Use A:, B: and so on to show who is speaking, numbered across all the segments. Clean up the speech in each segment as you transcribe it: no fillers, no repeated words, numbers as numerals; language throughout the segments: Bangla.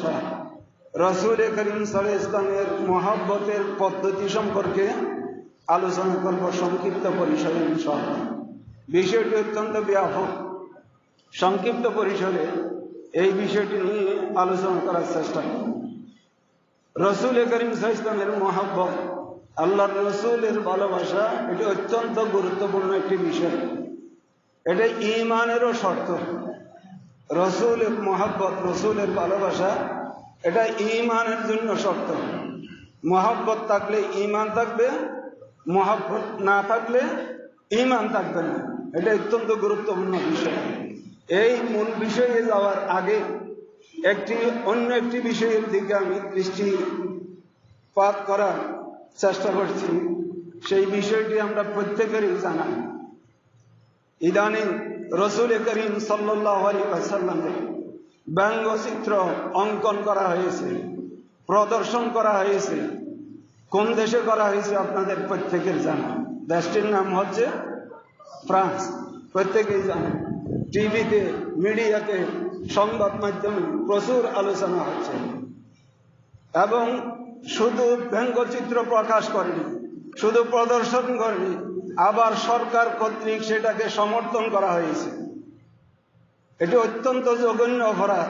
A: ভালোবাসা রাসূল করিম সাল্লাল্লাহু আলাইহি ওয়াসাল্লামের মহব্বতের পদ্ধতি সম্পর্কে আলোচনা করব সংক্ষিপ্ত পরিসরে ইনশাআল্লাহ। বিষয়টি অত্যন্ত ব্যাপক। সংক্ষিপ্ত পরিসরে এই বিষয়টি নিয়ে আলোচনা করার চেষ্টা করব। রাসূল করিম সাল্লাল্লাহু আলাইহি ওয়াসাল্লামের মহব্বত, আল্লাহর রাসূলের ভালোবাসা, এটি অত্যন্ত গুরুত্বপূর্ণ একটি বিষয়। এটা ঈমানেরও শর্ত। রাসূলের মহব্বত, রাসূলের ভালোবাসা, এটা ঈমানের জন্য শর্ত। মহব্বত থাকলে ঈমান থাকবে, মহব্বত না থাকলে ঈমান থাকবে না। এটা অত্যন্ত গুরুত্বপূর্ণ বিষয়। এই মূল বিষয়ে যাওয়ার আগে অন্য একটি বিষয়ের দিকে আমি দৃষ্টিপাত করার চেষ্টা করছি। সেই বিষয়টি আমরা প্রত্যেকেরই জানা। ইদানিং রাসূল করিম সাল্লাল্লাহু আলাইহি ওয়াসাল্লামের ব্যঙ্গচিত্র অঙ্কন করা হয়েছে, প্রদর্শন করা হয়েছে। কোন দেশে করা হয়েছে আপনাদের প্রত্যেকের জানা। দেশটির নাম হচ্ছে ফ্রান্স। প্রত্যেকেই জানেন। টিভিতে, মিডিয়াতে, সংবাদ মাধ্যমে প্রচুর আলোচনা হচ্ছে। এবং শুধু ব্যঙ্গচিত্র প্রকাশ করেনি, শুধু প্রদর্শন করেনি, আবার সরকার কর্তৃক সেটাকে সমর্থন করা হয়েছে। এটি অত্যন্ত জঘন্য অপরাধ।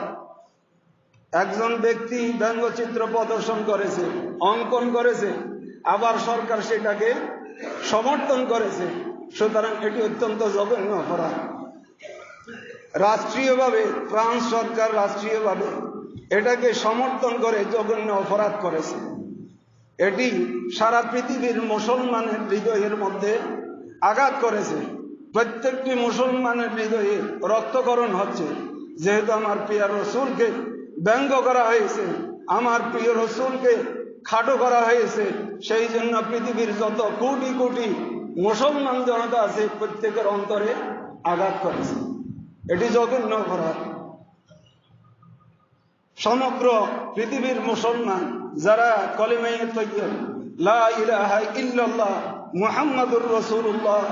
A: একজন ব্যক্তি ব্যঙ্গচিত্র প্রদর্শন করেছে, অঙ্কন করেছে, আবার সরকার সেটাকে সমর্থন করেছে। সুতরাং এটি অত্যন্ত জঘন্য অপরাধ। রাষ্ট্রীয়ভাবে ফ্রান্স সরকার রাষ্ট্রীয়ভাবে এটাকে সমর্থন করে জঘন্য অপরাধ করেছে। এটি সারা পৃথিবীর মুসলমানের হৃদয়ের মধ্যে আঘাত করেছে। প্রত্যেকটি মুসলমানের হৃদয়ে রক্তক্ষরণ হচ্ছে। যেহেতু আমার প্রিয় রাসূলকে ব্যঙ্গ করা হয়েছে, আমার প্রিয় রাসূলকে খাটো করা হয়েছে, সেই জন্য পৃথিবীর যত কোটি কোটি মুসলমান জনতা আছে প্রত্যেকের অন্তরে আঘাত করেছে। এটি জঘন্য অপরাধ। সমগ্র পৃথিবীর মুসলমান যারা কলিমায়ে তাইয়্যিবা লা ইলাহা ইল্লাল্লাহ মুহাম্মাদুর রাসূলুল্লাহ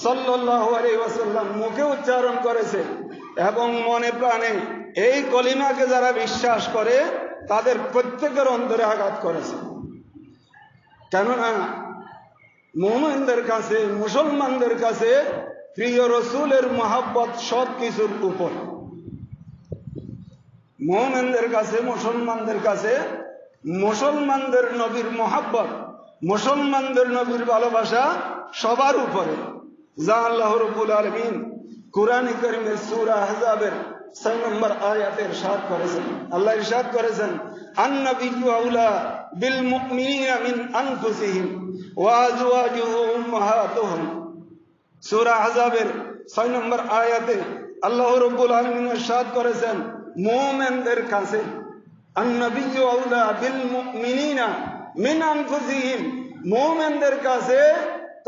A: সাল্লাল্লাহু আলাইহি ওয়াসাল্লাম মুখে উচ্চারণ করেছে এবং মনে প্রাণে এই কলিমাকে যারা বিশ্বাস করে তাদের প্রত্যেকের অন্তরে আঘাত করেছে। কেননা মুমিনদের কাছে, মুসলমানদের কাছে প্রিয় রাসূলের মহব্বত সব কিছুর উপর। মুমিনদের কাছে, মুসলমানদের কাছে মুসলমানদের নবীর মহব্বত, মুসলমানদের নবীর ভালোবাসা সবার উপরে। যা আল্লাহ রাব্বুল আলামিন কুরআন কারীমের সূরা আহজাবের 6 নম্বর আয়াতে ইরশাদ করেছেন। আল্লাহ ইরশাদ করেছেন, আন-নাবিয়্যু আউলা বিল মুমিনিনা মিন আনফুসিহিম ওয়া আজওয়াজুহু উম্মাহাতুহুম। সূরা আহজাবের 6 নম্বর আয়াতে আল্লাহ রাব্বুল আলামিন ইরশাদ করেছেন, মুমিনদের কাছে আন-নাবিয়্যু আউলা বিল মুমিনিনা মিন আনফুসিহিম, মুমিনদের কাছে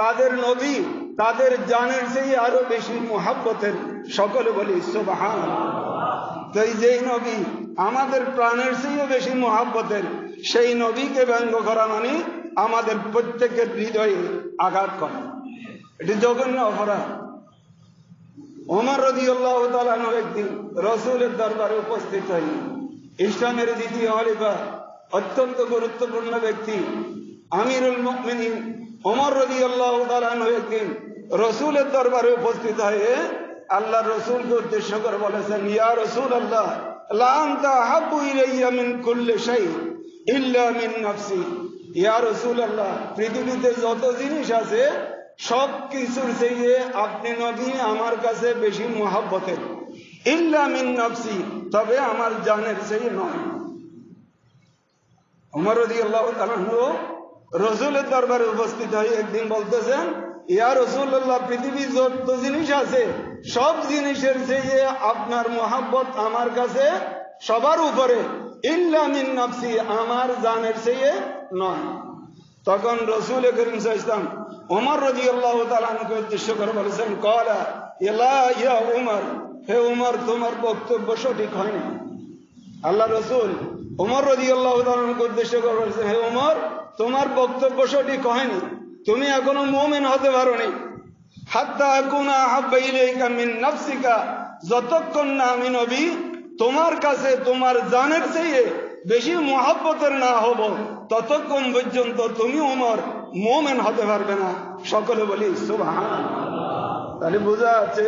A: তাদের নবী তাদের জানের চেয়ে আরো বেশি মুহাব্বতের। সকলে বলি সুবহানাল্লাহ। তো এই যেই নবী আমাদের প্রাণের চেয়ে বেশি মুহাব্বতের, সেই নবীকে ব্যঙ্গ করা মানে আমাদের প্রত্যেকের হৃদয়ে আঘাত করা। এটি জঘন্য অপরাধ। ওমর রাদিয়াল্লাহু তাআলা আনহু একদিন রাসূলের দরবারে উপস্থিত হলেন। ইসলামের দ্বিতীয় খলিফা, অত্যন্ত গুরুত্বপূর্ণ ব্যক্তি আমিরুল মুমিনিন ওমর রাদিয়াল্লাহু তাআলা আনহু একদিন রাসূলের দরবারে উপস্থিত হয়ে আল্লাহর রাসূলকে উদ্দেশ্য করে বলেছেন, ইয়া রাসূলুল্লাহ লা আনতা আহাব্বু ইলাইয়া মিন কুল্লি শাই ইল্লা মিন নাফসি। ইয়া রাসূলুল্লাহ, পৃথিবীতে যত জিনিস আছে সব কিছুর চেয়ে আপনি নবী আমার কাছে বেশি মুহাব্বতের। ইল্লা মিন নাফসি, তবে আমার জানের চেয়ে নয়। ওমর রাদিয়াল্লাহু তাআলা রাসূলের দরবারে উপস্থিত হয়ে একদিন বলতেছেন, ইয়া রাসূলুল্লাহ, পৃথিবীর যত জিনিস আছে সব জিনিসের চেয়ে আপনার মুহাব্বত আমার কাছে সবার উপরে। ইল্লা মিন নাফসি, আমার জানের চেয়ে নয়। তখন রাসূল করিম সাল্লাল্লাহু আলাইহি ওয়াসাল্লাম ওমর রাদিয়াল্লাহু তাআলা আনহুকে উদ্দেশ্য করে বলেছেন, ক্বালা ইয়া উমর, হে উমর, তোমার বক্তব্য সঠিক হয়নি। আল্লাহ রাসূল ওমর রাদিয়াল্লাহু তাআলা আনহুকে উদ্দেশ্য করে বলেছেন, হে উমর, তোমার বক্তব্য সঠিক হয়নি। তুমি এখনো মুমিন হতে পারোনি। হাত্তা আকুনা আহাব্বা ইলাইকা মিন নাফসিকা, যতক্ষণ না আমি নবী তোমার কাছে তোমার জানের চেয়ে বেশি মহব্বতের না হব, ততক্ষণ পর্যন্ত তুমি ওমর মুমিন হতে পারবে না। সকলে বলি সুবহানাল্লাহ। তাহলে বোঝা আছে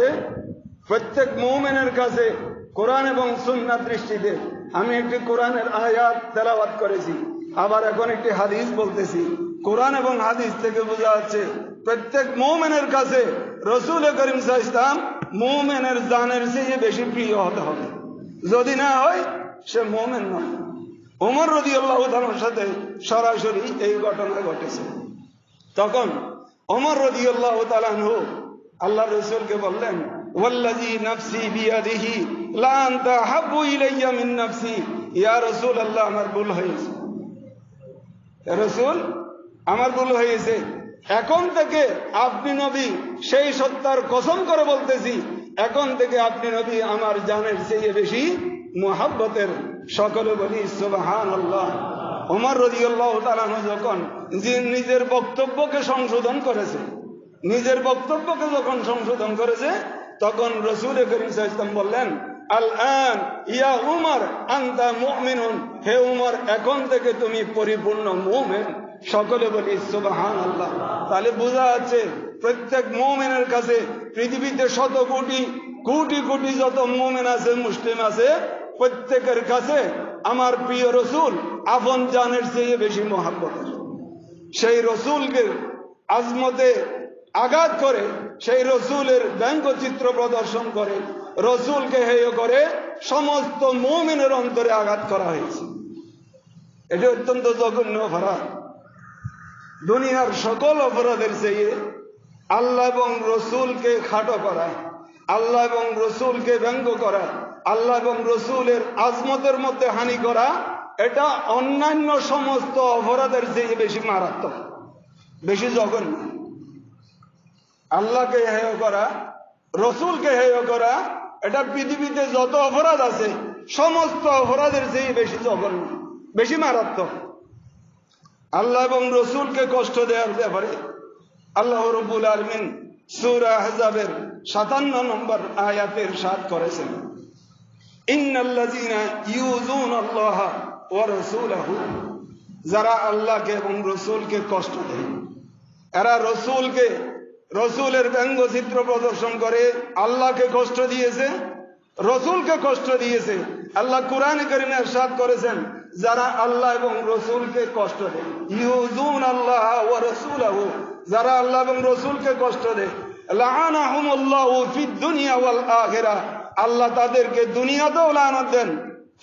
A: প্রত্যেক মুমিনের কাছে কোরআন এবং সুন্নাহ দৃষ্টিতে। আমি একটি কোরআনের আয়াত তেলাওয়াত করেছি, আবার এখন একটি হাদিস বলতেছি। কোরআন এবং হাদিস থেকে বোঝা যাচ্ছে প্রত্যেক মুমিনের কাছে রাসূল করিম সাল্লাল্লাহু আলাইহি ওয়াসাল্লাম মুমিনের জানের চেয়ে বেশি প্রিয় হতে হবে। যদি না হয় সে মুমিন নয়। ওমর রাদিয়াল্লাহু তাআলার সাথে সরাসরি এই ঘটনা ঘটেছে। তখন ওমর রাদিয়াল্লাহু তাআলা আনহু আল্লাহর রাসূলকে বললেন, ওয়াল্লাযী নাফসি বিয়াদিহি লা আনতা হাব্বু ইলাইয়া মিন নাফসি। ইয়া রাসূলুল্লাহ, আমার ভুল হয়েছে, ইয়া রাসূল আমার ভুল হয়েছে। এখন থেকে আপনি নবী, সেই সত্তার কসম করে বলতেছি, এখন থেকে আপনি নবী আমার জানের চেয়ে বেশি মুহাব্বতের। সকলে বলি সুবহানাল্লাহ। ওমর রাদিয়াল্লাহু তাআলা যখন নিজের বক্তব্যকে সংশোধন করেছে, নিজের বক্তব্যকে যখন সংশোধন করেছে, তখন রাসূল করিম সাল্লাল্লাহু আলাইহি ওয়াসাল্লাম বললেন, আল আন ইয়া উমর আনতা মুমিনুন। হে উমর, এখন থেকে তুমি পরিপূর্ণ মুমিন। সকলে বলি সুবহানাল্লাহ। তাহলে বোঝা যাচ্ছে প্রত্যেক মুমিনের কাছে পৃথিবীতে শত কোটি কোটি কোটি যত মুমিন আছে, মুসলিম আছে, প্রত্যেকের কাছে আমার প্রিয় রসুল আপন জানের চেয়ে বেশি মহব্বতের। সেই রসুলকে আজমতে আঘাত করে, সেই রসুলের ব্যঙ্গচিত্র প্রদর্শন করে, রসুলকে হেয় করে সমস্ত মুমিনের অন্তরে আঘাত করা হয়েছে। এটা অত্যন্ত জঘন্য অপরাধ। দুনিয়ার সকল অপরাধের চেয়ে আল্লাহ এবং রসুলকে খাটো করা, আল্লাহ এবং রসুলকে ব্যঙ্গ করা, আল্লাহ এবং রসুলের আজমতের মধ্যে হানি করা, এটা অন্যান্য সমস্ত অপরাধের চেয়ে বেশি মারাত্মক, বেশি জঘন্য। আল্লাহকে হেয় করা, রসুলকে হেয় করা, এটা পৃথিবীতে যত অপরাধ আছে সমস্ত অপরাধের চেয়ে বেশি জঘন্য, বেশি মারাত্মক। আল্লাহ এবং রসুলকে কষ্ট দেওয়ার ব্যাপারে আল্লাহ রাব্বুল আলামিন সূরা আহজাবের 57 নম্বর আয়াতে ইরশাদ করেছেন, ইন্নাল্লাযীনা ইউযুনাল্লাহা ওয়া রাসূলাহু। যারা আল্লাহকে এবং রসুলকে কষ্ট দেয়, এরা রসুলকে, রসুলের ব্যঙ্গচিত্র প্রদর্শন করে, আল্লাহকে কষ্ট দিয়েছে, রসুলকে কষ্ট দিয়েছে। আল্লাহ কুরআনে কারীমে ইরশাদ করেছেন, যারা আল্লাহ এবং রসুলকে কষ্ট দেয়, ইউযুনাল্লাহ ওয়া রাসূলাহু, যারা আল্লাহ এবং রসুলকে কষ্ট দেয়, লাআনাহুমুল্লাহু ফিদ দুনিয়া ওয়াল আখিরাহ। আল্লাহ তাদেরকে দুনিয়াতেও লানত দেন,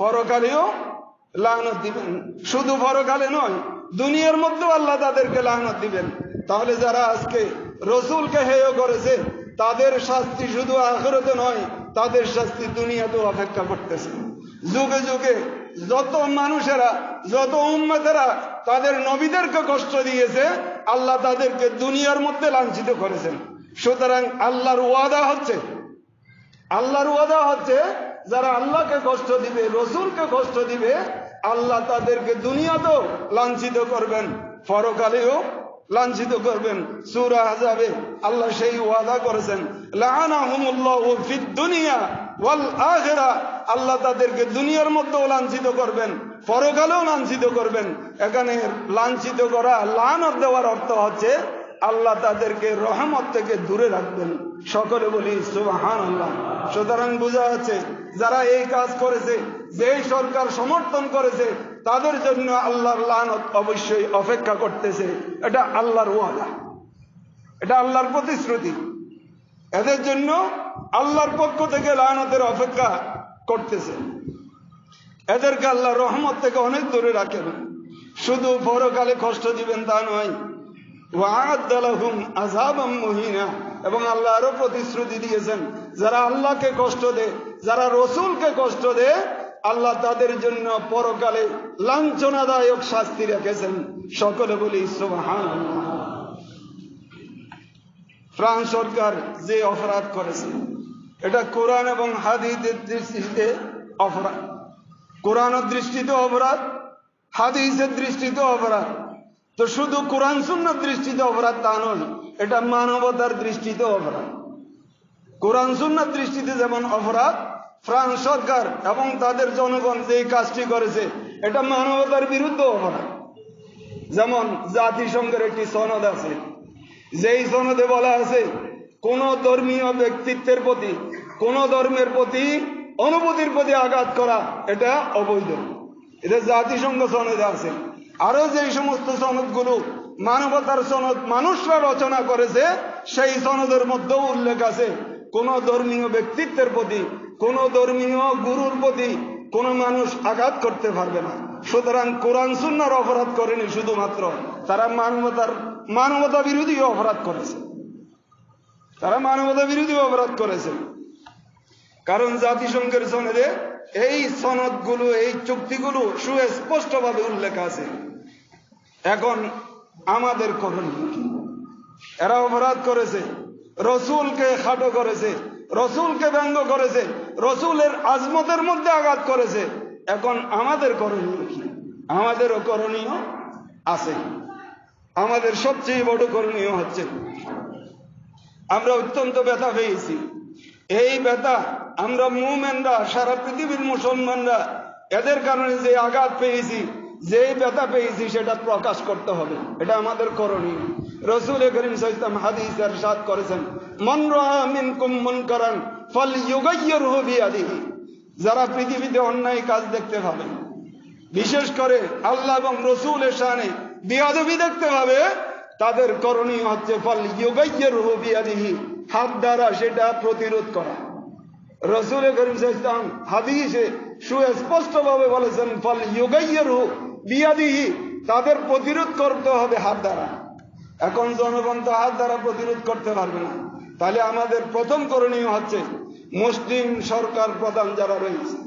A: পরকালেও লানত দিবেন। শুধু পরকালে নয়, দুনিয়ার মধ্যেও আল্লাহ তাদেরকে লানত দিবেন। তাহলে যারা আজকে রসুলকে হেয় করেছে, তাদের শাস্তি শুধু আখিরাতে নয়, তাদের শাস্তি দুনিয়াতেও অপেক্ষা করতেছে। যুগে যুগে যত মানুষেরা, যত উম্মতেরা তাদের নবীদেরকে কষ্ট দিয়েছে, আল্লাহ তাদেরকে দুনিয়ার মধ্যে লাঞ্ছিত করেছেন। সুতরাং আল্লাহর ওয়াদা হচ্ছে, আল্লাহর ওয়াদা হচ্ছে, যারা আল্লাহকে কষ্ট দিবে, রসুলকে কষ্ট দিবে, আল্লাহ তাদেরকে দুনিয়াতেও লাঞ্ছিত করবেন, পরকালেও লাঞ্ছিত করবেন। সূরা আহজাবে আল্লাহ সেই ওয়াদা করেছেন, লাআনাহুমুল্লাহু ফিদ দুনিয়া ওয়াল আখিরাহ। আল্লাহ তাদেরকে দুনিয়ার মধ্যেও লাঞ্ছিত করবেন, পরকালেও লাঞ্ছিত করবেন। এখানে লাঞ্ছিত করা, লানত দেওয়ার অর্থ হচ্ছে আল্লাহ তাদেরকে রহমত থেকে দূরে রাখবেন। সকলে বলি সুবহানাল্লাহ। সুতরাং বোঝা যাচ্ছে যারা এই কাজ করেছে, যেই সরকার সমর্থন করেছে, তাদের জন্য আল্লাহর লানত অবশ্যই অপেক্ষা করতেছে। এটা আল্লাহর ওয়াদা, এটা আল্লাহর প্রতিশ্রুতি। এদের জন্য আল্লাহর পক্ষ থেকে লানতের অপেক্ষা করতেছে। এদেরকে আল্লাহ রহমত থেকে অনেক দূরে রাখেন। শুধু পরকালে কষ্ট দিবেন তা নয়, ওয়া'আদ্দা লাহুম আযাবাম মুহিনা। এবং আল্লাহ আরো প্রতিশ্রুতি দিয়েছেন, যারা আল্লাহকে কষ্ট দেয়, যারা রসুলকে কষ্ট দেয়, আল্লাহ তাদের জন্য পরকালে লাঞ্ছনাদায়ক শাস্তি রেখেছেন। সকলে বলি সুবহানাল্লাহ। ফ্রান্স সরকার যে অপরাধ করেছে, এটা কোরআন এবং হাদিসের দৃষ্টিতে অপরাধ। কোরআনের দৃষ্টিতে অপরাধ, হাদিসের দৃষ্টিতে অপরাধ। তো শুধু কোরআন সুন্নাহর দৃষ্টিতে অপরাধ তা নয়, এটা মানবতার দৃষ্টিতে অপরাধ। কোরআন সুন্নাহর দৃষ্টিতে যেমন অপরাধ, ফ্রান্স সরকার এবং তাদের জনগণ যে কাজটি করেছে এটা মানবতার বিরুদ্ধে অপরাধ। যেমন জাতিসংঘের একটি সনদ আছে, যেই সনদে বলা আছে কোন ধর্মীয় ব্যক্তিত্বের প্রতি, কোন ধর্মের প্রতি অনুভূতির প্রতি আঘাত করা এটা অবৈধ। এটা জাতিসংঘ সনদে আছে। আরো যেই সমস্ত সনদগুলো মানবতার সনদ মানুষরা রচনা করেছে সেই সনদের মধ্যেও উল্লেখ আছে কোন ধর্মীয় ব্যক্তিত্বের প্রতি, কোন ধর্মীয় গুরুর প্রতি কোন মানুষ আঘাত করতে পারবে না। সুতরাং কোরআন সুন্নাহর অপরাধ করেনি, শুধুমাত্র তারা মানবতা বিরোধী অপরাধ করেছে। তারা মানবতা বিরোধী অপরাধ করেছে, কারণ জাতিসংঘের সনদে এই সনদগুলো, এই চুক্তিগুলো সুস্পষ্টভাবে উল্লেখ আছে। এখন আমাদের করণীয় কি? এরা অপরাধ করেছে, রসুলকে খাটো করেছে, রসুলকে ব্যঙ্গ করেছে, রসুলের আজমতের মধ্যে আঘাত করেছে। এখন আমাদের করণীয় কি? আমাদেরও করণীয় আছে। আমাদের সবচেয়ে বড় করণীয় হচ্ছে, আমরা অত্যন্ত ব্যথা পেয়েছি। এই ব্যথা আমরা মুমিনরা, সারা পৃথিবীর মুসলমানরা এদের কারণে যে আঘাত পেয়েছি, যে ব্যথা পেয়েছি সেটা প্রকাশ করতে হবে। এটা আমাদের করণীয়। রাসূল করিম সাল্লাল্লাহু আলাইহি ওয়াসাল্লাম হাদিসে ইরশাদ করেছেন, মান রাআ মিনকুম মুনকারান ফালইয়ুগাইয়িরহু বিয়াদিহি। যারা পৃথিবীতে অন্যায় কাজ দেখতে পাবে, বিশেষ করে আল্লাহ এবং রাসূলের শানে বেয়াদবি দেখতে পাবে, তাদের করণীয় হচ্ছে ফালইয়ুগাইয়িরহু বিয়াদিহি, হাত দ্বারা সেটা প্রতিরোধ করা। রাসূল করিম সাল্লাল্লাহু আলাইহি ওয়াসাল্লাম হাদিসে সুস্পষ্টভাবে বলেছেন ফালইয়ুগাইয়িরহু বিয়াদিহি, তাদের প্রতিরোধ করতে হবে হাত দ্বারা। এখন জনগণ তো হাত দ্বারা প্রতিরোধ করতে পারবে না। তাহলে আমাদের প্রথম করণীয় হচ্ছে মুসলিম সরকার প্রধান যারা রয়েছে,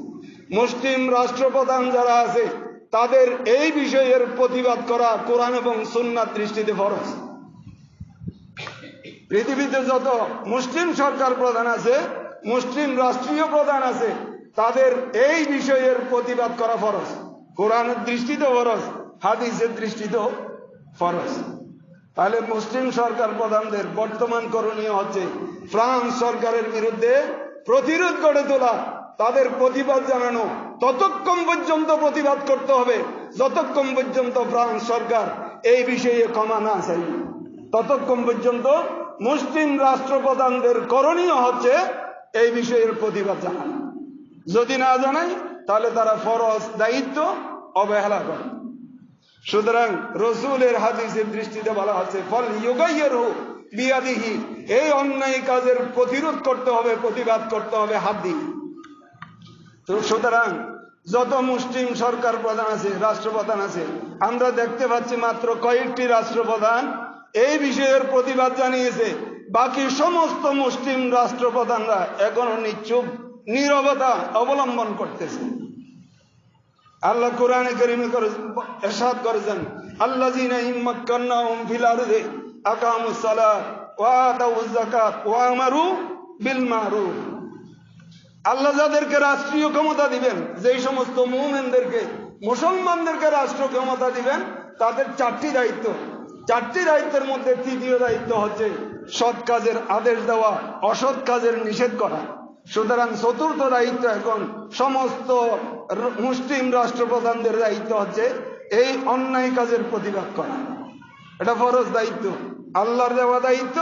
A: মুসলিম রাষ্ট্রপ্রধান যারা আছে, তাদের এই বিষয়ের প্রতিবাদ করা কোরআন এবং সুন্নাহর দৃষ্টিতে ফরজ। পৃথিবীতে যত মুসলিম সরকার প্রধান আছে, মুসলিম রাষ্ট্রীয় প্রধান আছে, তাদের এই বিষয়ের প্রতিবাদ করা ফরজ। কোরআনের দৃষ্টিতেও ফরজ, হাদিসের দৃষ্টিতেও ফরজ। তাহলে মুসলিম সরকার প্রধানদের বর্তমান করণীয় হচ্ছে ফ্রান্স সরকারের বিরুদ্ধে প্রতিরোধ গড়ে তোলা, তাদের প্রতিবাদ জানানো। ততক্ষণ পর্যন্ত প্রতিবাদ করতে হবে যতক্ষণ পর্যন্ত ফ্রান্স সরকার এই বিষয়ে ক্ষমা না চাইবে। ততক্ষণ পর্যন্ত মুসলিম রাষ্ট্রপ্রধানদের করণীয় হচ্ছে এই বিষয়ের প্রতিবাদ জানানো। যদি না জানায় তাহলে তারা ফরজ দায়িত্ব অবহেলা করে। সুতরাং রসুলের হাদিসের দৃষ্টিতে বলা হচ্ছে ফালইয়ুগাইয়িরহু বিয়াদিহি, এই অন্যায় কাজের প্রতিরোধ করতে হবে, প্রতিবাদ করতে হবে হাত দিয়ে। তো সুতরাং যত মুসলিম সরকার প্রধান আছে, রাষ্ট্রপ্রধান আছে, আমরা দেখতে পাচ্ছি মাত্র কয়েকটি রাষ্ট্রপ্রধান এই বিষয়ের প্রতিবাদ জানিয়েছে। বাকি সমস্ত মুসলিম রাষ্ট্রপ্রধানরা এখনো নিশ্চুপ, নীরবতা অবলম্বন করতেছে। আল্লাহ কোরআনে কারীমে ইরশাদ করেছেন, আল্লাযীনা ইম্মাক্কানাহুম ফিল আরদি আকামুস সালাত ওয়া আতাউয যাকাত ওয়া আমারু বিল মারুফ। আল্লাহ যাদেরকে রাষ্ট্রীয় ক্ষমতা দিবেন, যেই সমস্ত মুমিনদেরকে, মুসলমানদেরকে রাষ্ট্র ক্ষমতা দিবেন, তাদের চারটি দায়িত্ব। চারটি দায়িত্বের মধ্যে তৃতীয় দায়িত্ব হচ্ছে সৎ কাজের আদেশ দেওয়া, অসৎ কাজের নিষেধ করা। সুতরাং চতুর্থ দায়িত্ব এখন সমস্ত মুসলিম রাষ্ট্রপ্রধানদের দায়িত্ব হচ্ছে এই অন্যায় কাজের প্রতিবাদ করা। এটা ফরজ দায়িত্ব, আল্লাহর দেওয়া দায়িত্ব,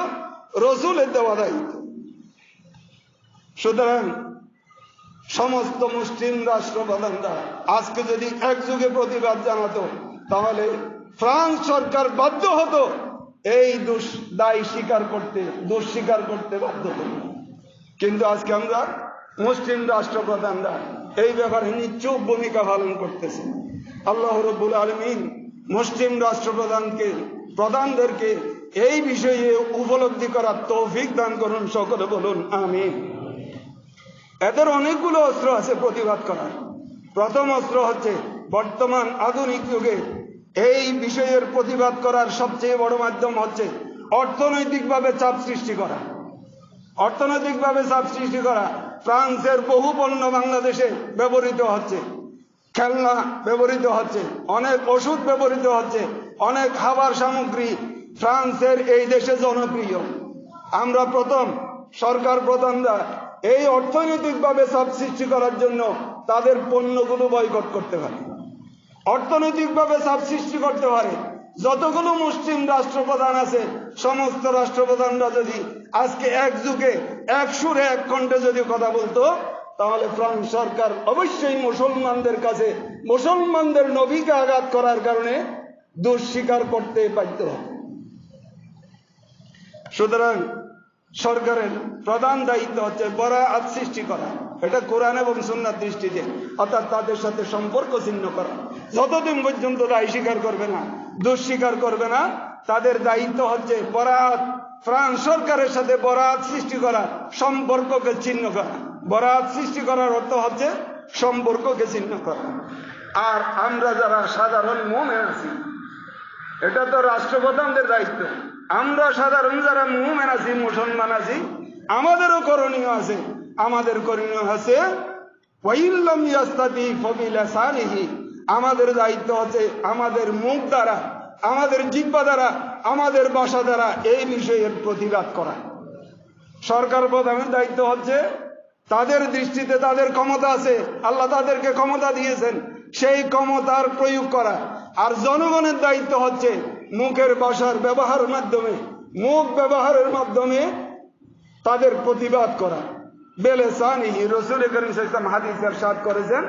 A: রসুলের দেওয়া দায়িত্ব। সুতরাং সমস্ত মুসলিম রাষ্ট্রপ্রধানরা আজকে যদি একযোগে প্রতিবাদ জানাতো, তাহলে ফ্রান্স সরকার বাধ্য হতো এই দায় স্বীকার করতে, দোষ স্বীকার করতে বাধ্য হতো। কিন্তু আজকে আমরা মুসলিম রাষ্ট্রপ্রধানরা এই ব্যাপারে নিশ্চুপ ভূমিকা পালন করতেছে। আল্লাহ রাব্বুল আলামিন মুসলিম প্রধানদেরকে এই বিষয়ে উপলব্ধি করার তৌফিক দান করুন। সকলে বলুন আমিন। এদের অনেকগুলো অস্ত্র আছে প্রতিবাদ করার। প্রথম অস্ত্র হচ্ছে বর্তমান আধুনিক যুগে এই বিষয়ের প্রতিবাদ করার সবচেয়ে বড় মাধ্যম হচ্ছে অর্থনৈতিকভাবে চাপ সৃষ্টি করা। অর্থনৈতিকভাবে চাপ সৃষ্টি করা। ফ্রান্সের বহু পণ্য বাংলাদেশে ব্যবহৃত হচ্ছে, খেলনা ব্যবহৃত হচ্ছে, অনেক ওষুধ ব্যবহৃত হচ্ছে, অনেক খাবার সামগ্রী ফ্রান্সের এই দেশে জনপ্রিয়। আমরা প্রথম সরকার প্রধানরা এই অর্থনৈতিকভাবে চাপ সৃষ্টি করার জন্য তাদের পণ্যগুলো বয়কট করতে পারে, অর্থনৈতিকভাবে চাপ সৃষ্টি করতে পারে। যতগুলো মুসলিম রাষ্ট্রপ্রধান আছে সমস্ত রাষ্ট্রপ্রধানরা যদি আজকে একযুগে এক সুরে এক কণ্ঠে যদি কথা বলতো, তাহলে ফ্রান্স সরকার অবশ্যই মুসলমানদের কাছে মুসলমানদের নবীকে আঘাত করার কারণে দোষ স্বীকার করতে বাধ্য হবে। সুতরাং সরকারের প্রধান দায়িত্ব হচ্ছে বরাআত সৃষ্টি করা, এটা কোরআন এবং সুন্নাহর দৃষ্টিতে, অর্থাৎ তাদের সাথে সম্পর্ক ছিন্ন করা। যতদিন পর্যন্ত দায় স্বীকার করবে না, দোষ স্বীকার করবে না, তাদের দায়িত্ব হচ্ছে বরাআত, ফ্রান্স সরকারের সাথে বরাআত সৃষ্টি করা, সম্পর্ককে ছিন্ন করা। বরাআত সৃষ্টি করার অর্থ হচ্ছে সম্পর্ককে ছিন্ন করা। আর আমরা যারা সাধারণ মুমিন আছি, এটা তো রাষ্ট্রপ্রধানদের দায়িত্ব। আমরা সাধারণ যারা মুমিন আছি, মুসলমান আছি, আমাদেরও করণীয় আছে। আমাদের করণীয় আছে ওয়াইল্লাম ইয়াস্তাতি ফাবিলিসানিহি, আমাদের দায়িত্ব হচ্ছে আমাদের মুখ দ্বারা, আমাদের জিহ্বা দ্বারা, আমাদের ভাষা দ্বারা এই বিষয়ের প্রতিবাদ করা। সরকার প্রধানের দায়িত্ব হচ্ছে তাদের দৃষ্টিতে তাদের ক্ষমতা আছে, আল্লাহ তাদেরকে ক্ষমতা দিয়েছেন, সেই ক্ষমতার প্রয়োগ করা। আর জনগণের দায়িত্ব হচ্ছে মুখের ভাষার ব্যবহারের মাধ্যমে, মুখ ব্যবহারের মাধ্যমে তাদের প্রতিবাদ করা। বেলেসানিহি, রাসূল করিম সাল্লাল্লাহু আলাইহি ওয়াসাল্লাম হাদিসে ইরশাদ করেছেন,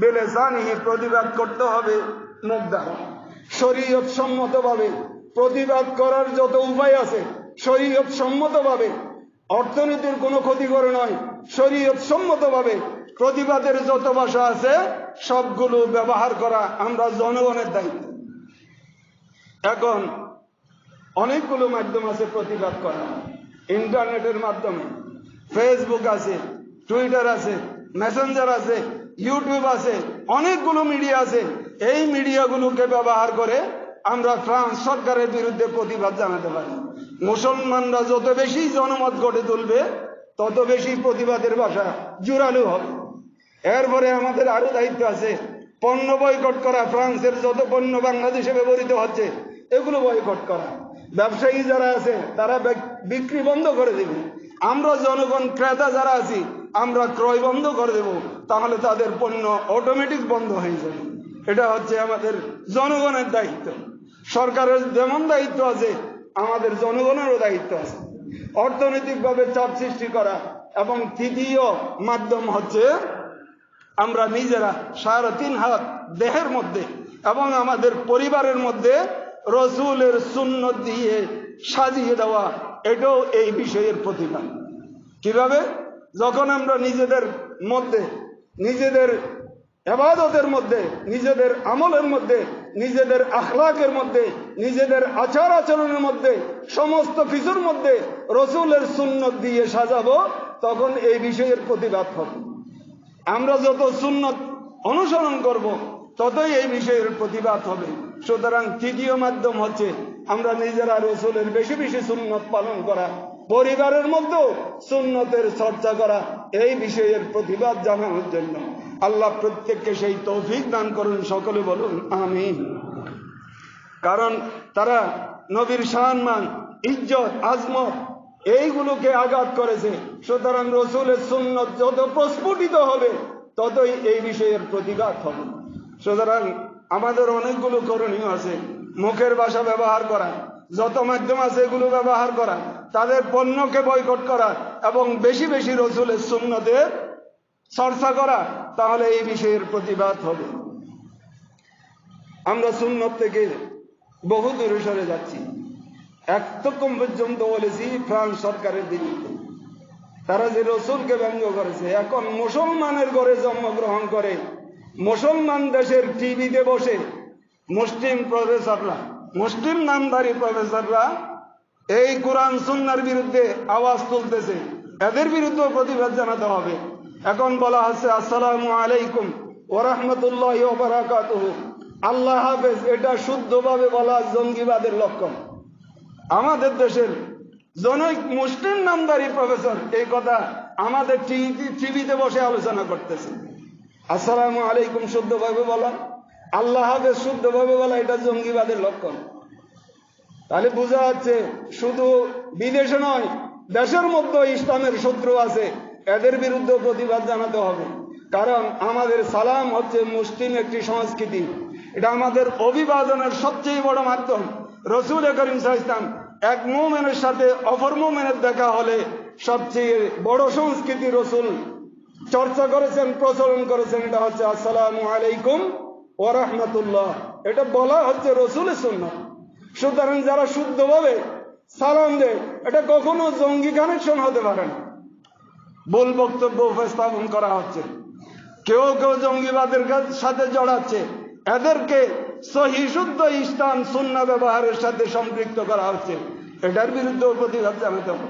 A: বেলেসানিহি, প্রতিবাদ করতে হবে মুখ দ্বারা। শরীয়ত সম্মতভাবে প্রতিবাদ করার যত উপায় আছে শরীয়ত সম্মতভাবে, অর্থনীতির কোনো ক্ষতি করে নয়, শরীয়ত সম্মতভাবে প্রতিবাদের যত ভাষা আছে সবগুলো ব্যবহার করা আমরা জনগণের দায়িত্ব। এখন অনেকগুলো মাধ্যম আছে প্রতিবাদ করা, ইন্টারনেটের মাধ্যমে, ফেসবুক আছে, টুইটার আছে, মেসেঞ্জার আছে, ইউটিউব আছে, অনেকগুলো মিডিয়া আছে। এই মিডিয়াগুলোকে ব্যবহার করে আমরা ফ্রান্স সরকারের বিরুদ্ধে প্রতিবাদ জানাতে পারি। মুসলমানরা যত বেশি জনমত গড়ে তুলবে তত বেশি প্রতিবাদের ভাষা জোরালো হবে। এরপরে আমাদের আরো দায়িত্ব আছে পণ্য বয়কট করা। ফ্রান্সের যত পণ্য বাংলাদেশে ব্যবহৃত হচ্ছে এগুলো বয়কট করা। ব্যবসায়ী যারা আছে তারা বিক্রি বন্ধ করে দেবে। আমরা জনগণ ক্রেতা যারা আছি আমরা ক্রয় বন্ধ করে দেব, তাহলে তাদের পণ্য অটোমেটিক বন্ধ হয়ে যাবে। এটা হচ্ছে আমাদের জনগণের দায়িত্ব। সরকারের যেমন দায়িত্ব আছে আমাদের জনগণেরও দায়িত্ব আছে অর্থনৈতিকভাবে চাপ সৃষ্টি করা। এবং তৃতীয় মাধ্যম হচ্ছে আমরা নিজেরা 3.5 হাত দেহের মধ্যে এবং আমাদের পরিবারের মধ্যে রসুলের সুন্নত দিয়ে সাজিয়ে দেওয়া, এটাও এই বিষয়ের প্রতিবাদ। কিভাবে? যখন আমরা নিজেদের মধ্যে, নিজেদের ইবাদতের মধ্যে, নিজেদের আমলের মধ্যে, নিজেদের আখলাকের মধ্যে, নিজেদের আচার আচরণের মধ্যে, সমস্ত কিছুর মধ্যে রসুলের সুন্নত দিয়ে সাজাবো, তখন এই বিষয়ের প্রতিবাদ হবে। আমরা যত সুন্নত অনুসরণ করব ততই এই বিষয়ের প্রতিবাদ হবে। সুতরাং তৃতীয় মাধ্যম হচ্ছে আমরা নিজেরা রসুলের বেশি বেশি সুন্নত পালন করা, পরিবারের মধ্যেও সুন্নতের চর্চা করা, এই বিষয়ের প্রতিবাদ জানানোর জন্য। আল্লাহ প্রত্যেককে সেই তৌফিক দান করুন, সকলে বলুন আমিন। কারণ তারা নবীর সম্মান, ইজ্জত, আজমত এইগুলোকে আঘাত করেছে। সুতরাং রসুলের সুন্নত যত প্রস্ফুটিত হবে ততই এই বিষয়ের প্রতিবাদ হবে। সুতরাং আমাদের অনেকগুলো করণীয় আছে। মুখের ভাষা ব্যবহার করা, যত মাধ্যম আছে এগুলো ব্যবহার করা, তাদের পণ্যকে বয়কট করা এবং বেশি বেশি রসুলের সুন্নতের চর্চা করা, তাহলে এই বিষয়ের প্রতিবাদ হবে। আমরা সুন্নত থেকে বহু দূরে সরে যাচ্ছি। একদম পর্যন্ত বলেছি ফ্রান্স সরকারের বিরুদ্ধে, তারা যে রসুলকে ব্যঙ্গ করেছে। এখন মুসলমানের ঘরে জন্মগ্রহণ করে মুসলমান দেশের টিভিতে বসে মুসলিম প্রফেসররা, মুসলিম নামধারী প্রফেসররা এই কোরআন সুন্নাহর বিরুদ্ধে আওয়াজ তুলতেছে। এদের বিরুদ্ধে প্রতিবাদ জানাতে হবে। এখন বলা হচ্ছে আসসালামু আলাইকুম ওয়া রাহমাতুল্লাহি ওয়া বারাকাতুহু, আল্লাহ হাফেজ, এটা শুদ্ধভাবে বলা জঙ্গিবাদের লক্ষণ। আমাদের দেশের জনৈক মুসলিম নামধারী প্রফেসর এই কথা আমাদের টিভিতে বসে আলোচনা করতেছে। আসসালামু আলাইকুম শুদ্ধভাবে বলা, আল্লাহ হাফেজ শুদ্ধভাবে বলা, এটা জঙ্গিবাদের লক্ষণ। তাহলে বোঝা যাচ্ছে শুধু বিদেশে নয়, দেশের মধ্যে ইসলামের শত্রু আছে। এদের বিরুদ্ধে প্রতিবাদ জানাতে হবে। কারণ আমাদের সালাম হচ্ছে মুসলিম একটি সংস্কৃতি, এটা আমাদের অভিবাদনের সবচেয়ে বড় মাধ্যম। রসুল করিম সাল্লাল্লাহু আলাইহি ওয়াসাল্লাম এক মুমিনের সাথে অপর মুমিনের দেখা হলে সবচেয়ে বড় সংস্কৃতি রসুল চর্চা করেছেন, প্রচলন করেছেন, এটা হচ্ছে আসসালামু আলাইকুম ওয়া রাহমাতুল্লাহ। এটা বলা হচ্ছে রসুলের সুন্নাত। সুতরাং যারা শুদ্ধভাবে সালাম দেয়, এটা কখনো জঙ্গি কানেকশন হতে পারে না। ভুল বক্তব্য উপস্থাপন করা হচ্ছে, কেউ কেউ জঙ্গিবাদের সাথে জড়াচ্ছে, এদেরকে সহি শুদ্ধ ইসলাম সুন্নাহ ব্যবহারের সাথে সম্পৃক্ত করা হচ্ছে। এটার বিরুদ্ধে প্রতিবাদ জানাতে হবে।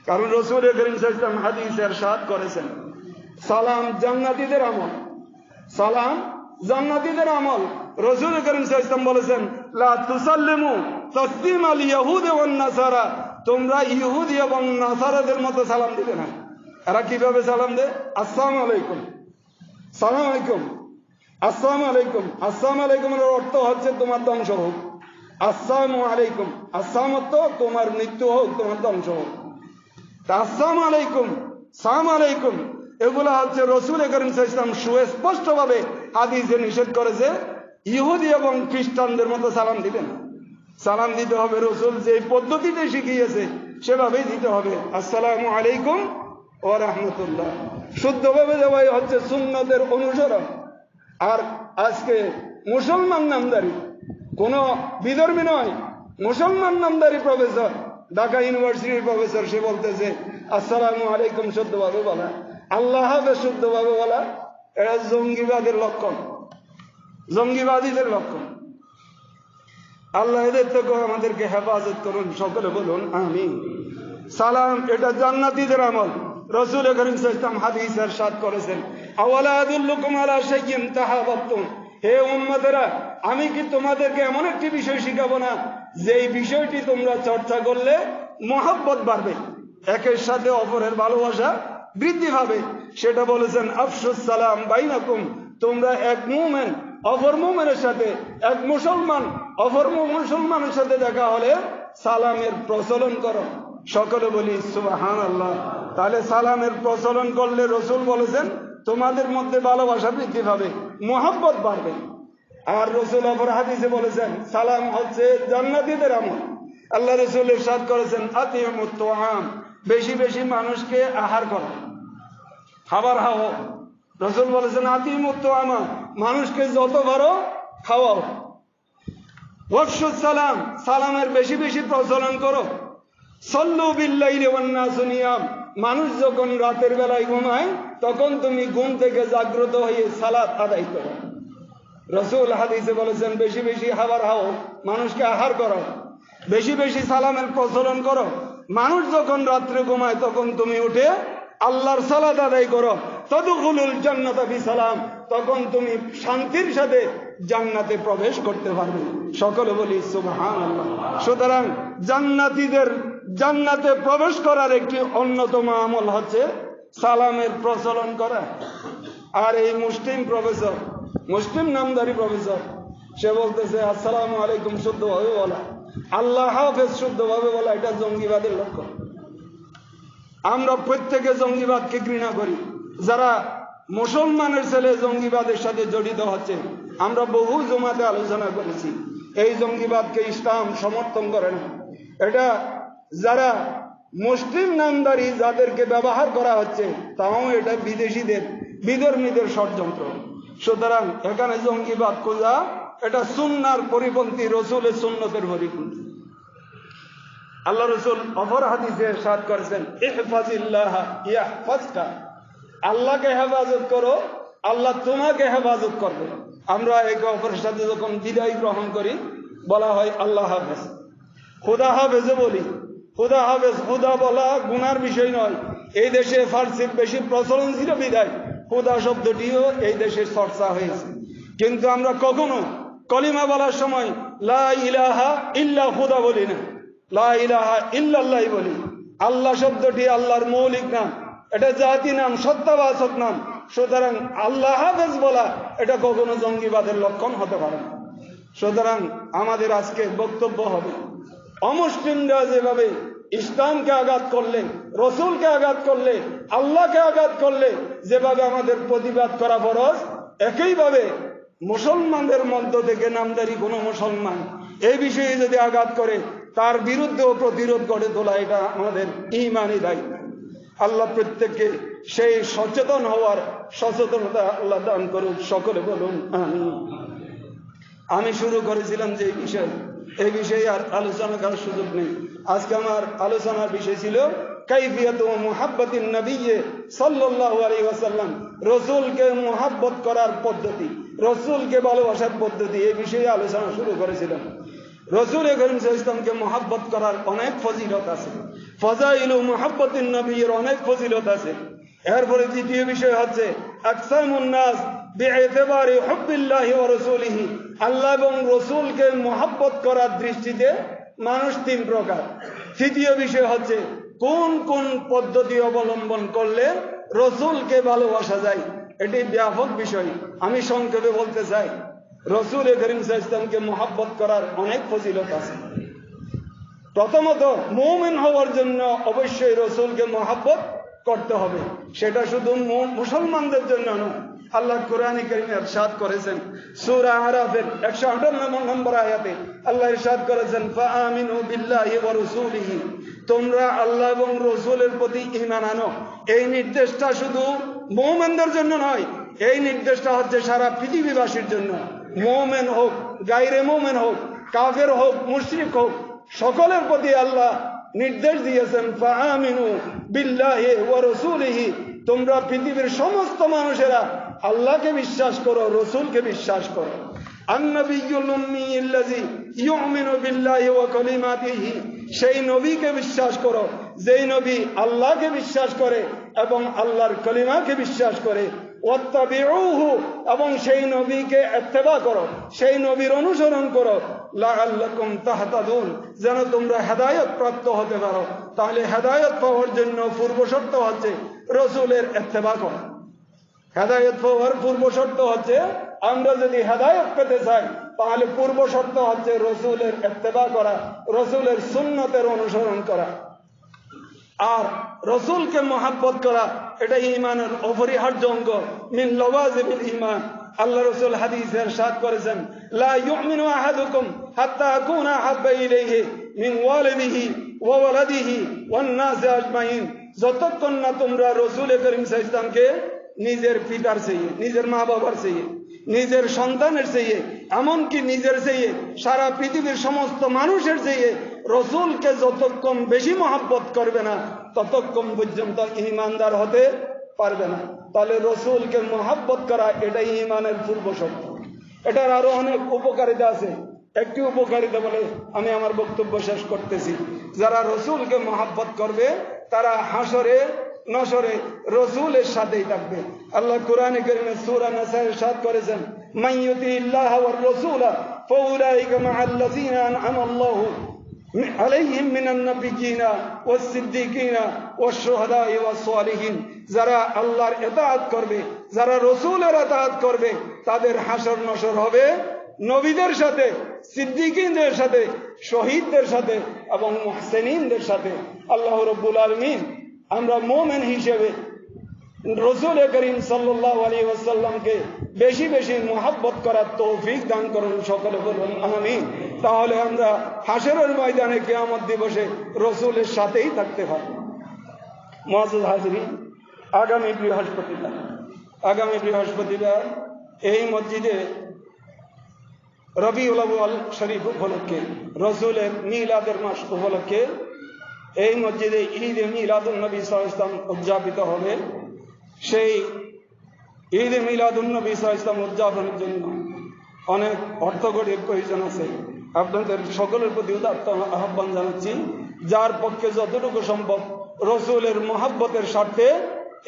A: কারণ রাসূল করিম সাল্লাল্লাহু আলাইহি ওয়াসাল্লাম হাদিসে ইরশাদ করেছেন, সালাম জান্নাতীদের আমল, সালাম জান্নাতীদের আমল। রাসূল করিম সাল্লাল্লাহু আলাইহি ওয়াসাল্লাম বলেছেন, লা তুসাল্লিমু তাসলিমাল ইয়াহুদ ওয়ান নাসারা, তোমরা ইহুদি এবং নাসারাদের মতো সালাম দিবে না। এরা কিভাবে সালাম দেয়? আসসালামু আলাইকুম, সালাম আলাইকুম, আসসালামু আলাইকুম। আসসালামু আলাইকুমের অর্থ হচ্ছে তোমার ধ্বংস হোক। আসসালামু আলাইকুম, আসসালাম অর্থ তোমার মৃত্যু হোক, তোমার ধ্বংস হোক। আসসালামু আলাইকুম, সালাম আলাইকুম, এগুলা হচ্ছে রাসূল করিম সাল্লাল্লাহু আলাইহি ওয়াসাল্লাম সুস্পষ্টভাবে হাদিসে নিষেধ করেছে। ইহুদি এবং খ্রিস্টানদের মতো সালাম দিবেন। সালাম দিতে হবে রাসূল যে পদ্ধতিতে শিখিয়েছে সেভাবেই দিতে হবে। আসসালামু আলাইকুম ওয়া রাহমাতুল্লাহ। শুদ্ধভাবে দেওয়াই হচ্ছে সুন্নতের অনুসরণ। আর আজকে মুসলমান নামদারি, কোনো বিধর্মী নয়, মুসলমান নামদারি প্রফেসর, ঢাকা ইউনিভার্সিটির প্রফেসর, সে বলতেছে আসসালামু আলাইকুম শুদ্ধভাবে বলা, আল্লাহ হাফেজ শুদ্ধভাবে বলা, এটা জঙ্গিবাদের লক্ষণ, জঙ্গিবাদীদের লক্ষণ। আল্লাহ এদের থেকে আমাদেরকে হেফাজত করুন, সকলে বলুন আমিন। সালাম এটা জান্নাতীদের আমল। রাসূল করিম সাল্লাল্লাহু আলাইহি ওয়াসাল্লাম হাদিসে ইরশাদ করেছেন, আওয়ালা আদুল্লুকুম আলা শাইইন তাহাব্বাতুম, হে উম্মতেরা, আমি কি তোমাদেরকে এমন একটি বিষয় শিখাবো না যেই বিষয়টি তোমরা চর্চা করলে মহব্বত বাড়বে, একের সাথে অপরের ভালোবাসা বৃদ্ধি পাবে। সেটা বলেছেন আফশুস সালাম বাইনাকুম, তোমরা এক মুমিন অপর মুমিনের সাথে, এক মুসলমান অপর মুসলমানের সাথে দেখা হলে সালামের প্রচলন করো। সকলে বলি সুবহানাল্লাহ। তাহলে সালামের প্রচলন করলে রাসূল বলেছেন তোমাদের মধ্যে ভালোবাসা বৃদ্ধি পাবে, মহব্বত বাড়বে। আর রাসূল অপর হাদিসে বলেছেন সালাম হচ্ছে জান্নাতীদের আমল। আল্লাহ রাসূল ইরশাদ করেছেন আতিমুত তুআম, বেশি বেশি মানুষকে আহার করো, খাবার খাও। রাসূল বলেছেন আতিমুত তুআম, মানুষকে যত পারো খাওয়াও। ওয়াফশুস সালাম, সালামের বেশি বেশি প্রচলন করো। সল্লু বিল্লাইলি ওয়ান নাসু নিয়াম, মানুষ যখন রাতের বেলায় ঘুমায় তখন তুমি ঘুম থেকে জাগ্রত হয়ে সালাত আদায় করো। রাসূল হাদিসে বলেছেন বেশি বেশি খাবার খাও, মানুষকে আহার করো, বেশি বেশি সালামের প্রচলন করো। মানুষ যখন রাত্রে ঘুমায় তখন তুমি উঠে আল্লাহর সালাত আদায় করো। তাদখুলুল জান্নাতা বিসালাম, তখন তুমি শান্তির সাথে জান্নাতে প্রবেশ করতে পারবে। সকলে বলি সুবহানাল্লাহ। সুতরাং জান্নাতীদের জান্নাতে প্রবেশ করার একটি অন্যতম আমল হচ্ছে সালামের প্রচলন করা। আর এই মুসলিম প্রফেসর, মুসলিম নামধারী প্রফেসর, সে বলতেছে আসসালামু আলাইকুম শুদ্ধভাবে বলা, আল্লাহ হাফেজ শুদ্ধভাবে বলা, এটা জঙ্গিবাদের লক্ষণ। আমরা প্রত্যেকে জঙ্গিবাদকে ঘৃণা করি। যারা মুসলমানের ছেলে জঙ্গিবাদের সাথে জড়িত হচ্ছে, আমরা বহু জমাতে আলোচনা করেছি, এই জঙ্গিবাদকে ইসলাম সমর্থন করে না। এটা যারা মুসলিম নামধারী যাদেরকে ব্যবহার করা হচ্ছে, তাও এটা বিদেশিদের, বিধর্মীদের ষড়যন্ত্র। সুতরাং এখানে জঙ্গিবাদ খোঁজা এটা সুন্নাহর পরিপন্থী, রাসূলের সুন্নতের পরিপন্থী। আল্লাহ রাসূল অপর হাদিসে ইরশাদ করেছেন ইহফাজিল্লাহ ইয়াহফাজকা, আল্লাহকে হেফাজত করো, আল্লাহ তোমাকে হেফাজত করবে। আমরা একে অপরের সাথে যখন বিদায় গ্রহণ করি বলা হয় আল্লাহ হাফেজ, খুদা হাফেজও বলি। খুদা হাফেজ, খুদা বলা গুনার বিষয় নয়। এই দেশে ফার্সির বেশি প্রচলন ছিল বিদায় খুদা শব্দটিও এই দেশে চর্চা হয়েছে। কিন্তু আমরা কখনো কলিমা বলার সময় লা ইলাহা ইল্লা খুদা বলি না, লা ইলাহা ইল্লাল্লাহ বলি। আল্লাহ শব্দটি আল্লাহর মৌলিক নাম, এটা জাতি নাম, সত্তাবাচক নাম। সুতরাং আল্লাহ হাফেজ বলা এটা কখনো জঙ্গিবাদের লক্ষণ হতে পারে না। সুতরাং আমাদের আজকে বক্তব্য হবে অমুসলিমরা যেভাবে ইসলামকে আঘাত করলে, রসুলকে আঘাত করলে, আল্লাহকে আঘাত করলে যেভাবে আমাদের প্রতিবাদ করা ফরজ, একইভাবে মুসলমানদের মধ্য থেকে নামদারি কোনো মুসলমান এই বিষয়ে যদি আঘাত করে তার বিরুদ্ধেও প্রতিরোধ গড়ে তোলা এটা আমাদের ঈমানি দায়িত্ব। আল্লাহ প্রত্যেককে সেই সচেতন হওয়ার সচেতনতা আল্লাহ দান করুন, সকলে বলুন আমিন। আমি শুরু করেছিলাম যে এই বিষয়ে আর আলোচনা করার সুযোগ নেই। আজকে আমার আলোচনার বিষয় ছিল কাইফিয়াত মুহাব্বতিন নবী সাল্লাল্লাহু আলাইহি ওয়াসাল্লাম, রসুলকে মুহাব্বত করার পদ্ধতি, রসুলকে ভালোবাসার পদ্ধতি, এই বিষয়ে আলোচনা শুরু করেছিলাম। রসুল করিম সাল্লাল্লাহু আলাইহি ওয়াসাল্লামকে মুহাব্বত করার অনেক ফজিলত আছে, ফাজাইলু মুহাব্বতিন নবীর অনেক ফজিলত আছে। এরপরে দ্বিতীয় বিষয় হচ্ছে আকসামুন নাস বিইতিবারি হুব্বিল্লাহি ওয়া রাসূলিহি, আল্লাহ এবং রসুলকে মুহাব্বত করার দৃষ্টিতে মানুষ তিন প্রকার। তৃতীয় বিষয় হচ্ছে কোন কোন পদ্ধতি অবলম্বন করলে রসুলকে ভালোবাসা যায়, এটি ব্যাপক বিষয়। আমি সংক্ষেপে বলতে চাই, রসুল করিম সাল্লাল্লাহু আলাইহি ওয়াসাল্লামকে মুহাব্বত করার অনেক ফজিলত আছে। প্রথমত, মুমিন হওয়ার জন্য অবশ্যই রসুলকে মুহাব্বত করতে হবে, সেটা শুধু মুসলমানদের জন্য নয়। আল্লাহ কোরআনে কারীমে ইরশাদ করেছেন সূরা আরাফের 158 নম্বর আয়াতে আল্লাহ ইরশাদ করেছেন ফাআমিনু বিল্লাহি ওয়া রাসূলিহি, তোমরা আল্লাহ এবং রসুলের প্রতি ঈমান আনো। এই নির্দেশটা শুধু মুমিনদের জন্য নয়, এই নির্দেশটা হচ্ছে সারা পৃথিবীবাসীর জন্য। মুমিন হোক, গায়রে মুমিন হোক, কাফের হোক, মুশরিক হোক, সকলের প্রতি আল্লাহ নির্দেশ দিয়েছেন ফাআমিনু বিল্লাহি ওয়া রাসূলিহি, তোমরা পৃথিবীর সমস্ত মানুষেরা আল্লাহকে বিশ্বাস করো, রসুলকে বিশ্বাস করো। আন-নবিয়্যুল উম্মিয়্যুল্লাযী ইউমিনু বিল্লাহি ওয়া কালিমাতিহি, সেই নবীকে বিশ্বাস করো যেই নবী আল্লাহকে বিশ্বাস করে এবং আল্লাহর কলিমাকে বিশ্বাস করে। ওয়াত্তাবিউহু, এবং সেই নবীকে ইত্তেবা করো, সেই নবীর অনুসরণ করো। লাআল্লাকুম তাহতাদুন, যেন তোমরা হেদায়েত প্রাপ্ত হতে পারো। তাহলে হেদায়েত পাওয়ার জন্য পূর্ব শর্ত হচ্ছে রসুলের ইত্তেবা করা। হেদায়েত পাওয়ার পূর্ব শর্ত হচ্ছে, আমরা যদি হেদায়েত পেতে চাই তাহলে পূর্ব শর্ত হচ্ছে রসুলের ইত্তেবা করা, রসুলের সুন্নতের অনুসরণ করা। আর রসুলকে মুহাব্বত করা এটা ঈমানের অপরিহার্য অঙ্গ, মিন লাওয়াজিমিল ঈমান। আল্লাহ রসুল হাদিসে ইরশাদ করেছেন লা ইউমিনু আহাদুকুম হাত্তা আকুনা আহাব্বা ইলাইহি মিন ওয়ালিদিহি ওয়া ওয়ালাদিহি ওয়ান নাসি আজমাইন, যতক্ষণ না তোমরা রসুল করিম সাল্লাল্লাহু আলাইহি ওয়াসাল্লামকে নিজের পিতার চেয়ে, নিজের মা বাবার চেয়ে, নিজের সন্তানের চেয়ে, এমনকি নিজের চেয়ে, সারা পৃথিবীর সমস্ত মানুষের চেয়ে রসুলকে যতক্ষণ বেশি মহব্বত করবে না ততক্ষণ পর্যন্ত ঈমানদার হতে পারবে না। তাহলে রসুলকে মহব্বত করা এটাই ঈমানের পূর্ব শর্ত। এটার আরো অনেক উপকারিতা আছে। একটি উপকারিতা বলে আমি আমার বক্তব্য শেষ করতেছি। যারা রসুলকে মহব্বত করবে তারা হাসরে নসরে রসুলের সাথেই থাকবে। আল্লাহ কোরআনে কারীমে সূরা নিসায় ইরশাদ করেছেন মান ইউতিল্লাহ ওয়ার রাসূলা ফাউলাইকা মাআল্লাযীনা আনআমা আল্লাহু আলাইহিম মিনান নাবিয়্যিনা ওয়াস সিদ্দীকিনা ওয়াশ শুহাদা'i ওয়াস সালিহিন, যারা আল্লাহর ইতাআত করবে, যারা রসুলের ইতাআত করবে তাদের হাসর নসর হবে নবীদের সাথে, সিদ্দীকিনদের সাথে, শহীদদের সাথে এবং মুহসিনিনদের সাথে। আল্লাহ রাব্বুল আলামিন আমরা মুমিন হিসেবে রসুল করিম সাল্লাল্লাহু আলাইহি ওয়াসাল্লামকে বেশি বেশি মুহাব্বত করার তৌফিক দান করুন, সকলে বলুন আমিন। তাহলে আমরা হাসরের ময়দানে কিয়ামত দিবসে রসুলের সাথেই থাকতে পারব। মুআজ্জাজ হাজিরিন, আগামী বৃহস্পতিবার এই মসজিদে রবিউল আউয়াল শরীফ উপলক্ষে, রসুলের মিলাদের মাস উপলক্ষে এই মসজিদে ঈদে মিলাদুন নবী সাল্লাল্লাহু আলাইহি ওয়াসাল্লাম উদযাপিত হবে। সেই ঈদে মিলাদুন নবী সাল্লাল্লাহু আলাইহি ওয়াসাল্লাম উদযাপনের জন্য অনেক অর্থকড়ির প্রয়োজন আছে। আপনাদের সকলের প্রতি উদাত্ত আহ্বান জানাচ্ছি, যার পক্ষে যতটুকু সম্ভব রসুলের মহব্বতের স্বার্থে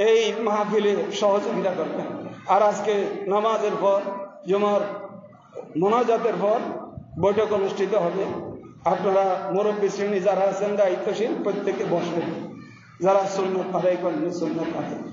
A: এই মাহফিলে সহযোগিতা করবেন। আর আজকে নামাজের পর, জুমার মোনাজাতের পর বৈঠক অনুষ্ঠিত হবে। আপনারা মুরব্বী শ্রেণী যারা আছেন দায়িত্বশীল, প্রত্যেকে বসবেন। যারা সুন্নাত আদায় করেন সুন্নাত আদায়।